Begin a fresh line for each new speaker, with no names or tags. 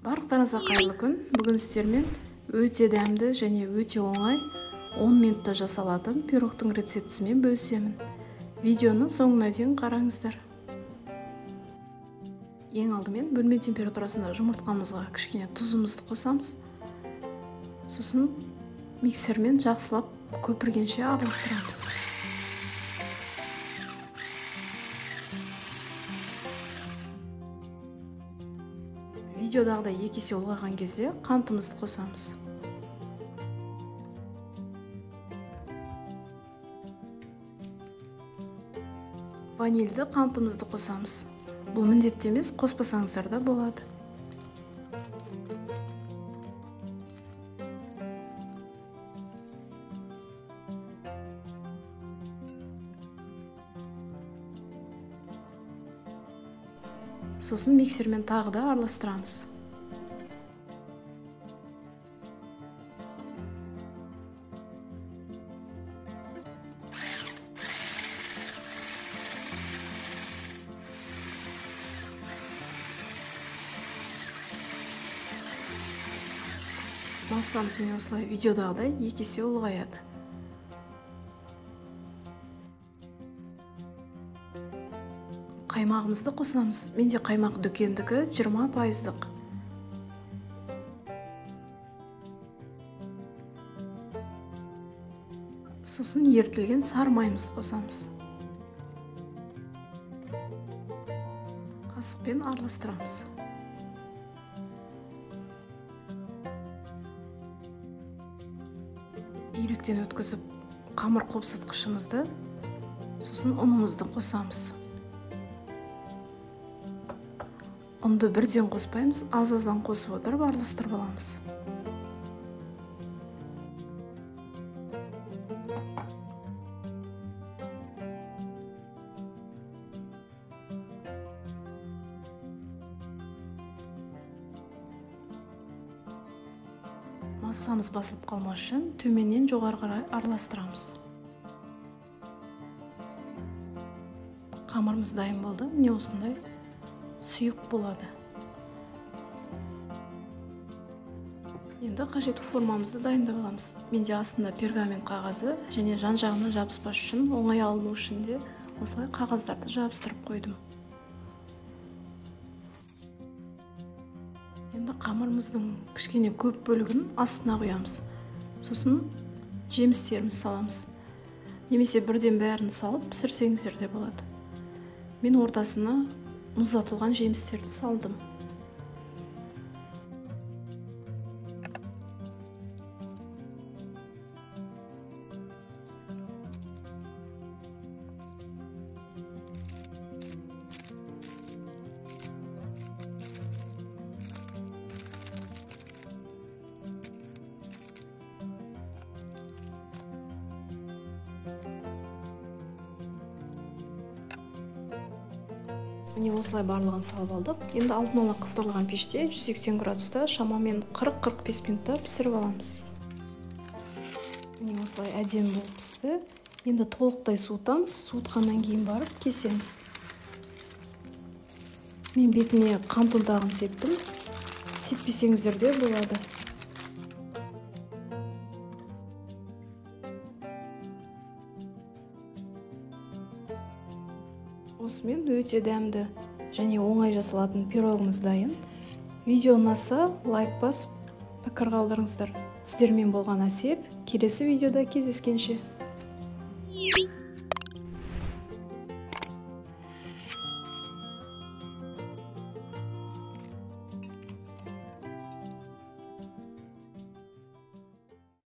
Барлықтарыңызға қайырлы күн. Бүгін сіздермен өте дәмді және өте оңай 10 минутта жасалатын пирогтың рецептісімен бөлісемін. Видеоны соңына дейін қараңыздар. Ең алдымен бөлме температурасында жұмыртқамызға кішкене тұзымызды қосамыз. Сосын миксермен жақсылап көпіргенше араластырамыз. Видеодағыдай 2 есе ұлғайған кезде қантымызды қосамыз. Ванильді қантымызды қосамыз. Бұл міндетті емес, қоспасаңыздар да болады. Сосын миксермен тағы да араластырамыз. Массамыз мен осылай видеодағыдай 2 есе ұлғаяды. Қаймағымызды қосамыз. Менде қаймақ дүкендікі 20%. Сосын ертілген сары майымызды қосамыз. Қасықпен араластырамыз. Үйректен өткізіп қамыр қопсытқышымызды, сосын ұнымызды қосамыз. Ұнды бірден қоспаймыз, аз-аздан қосып отырып араластырып аламыз. Массамыз басылып қалмас үшін төменнен жоғары қарай араластырамыз. Қамырымыз дайын болды. Не осындай сұйық болады. Енді қажетті формамызды дайындап аламыз. Менде астында пергамент қағазы және жан-жағына жабыспас үшін, оңай алыну үшін де осылай қағаздарды жабыстырып қойдым. Енді қамырымыздың кішкене көп бөлігін астына құямыз. Сосын жемістерімізді саламыз. Немесе бірден бәрін салып пісірсеңіздер де болады. Мен ортасына мұздатылған жемістерді салдым. Міне осылай барлығын салып алдық. Енді алдын ала қыздырылған пеште 180 градуста шамамен 40-45 минутта пісіріп аламыз. Міне осылай әдемі болып пісті. Енді толықтай суытамыз. Суытқаннан кейін барып кесеміз. Мен бетіне қант ұнтағын септім. Сеппесеңіздер де болады. Осымен өте дәмді және оңай жасалатын пирогымыз дайын. Видео ұнаса, лайк басып, пікір қалдырыңыздар. Сіздермен болған Әсел, келесі видеода кездескенше.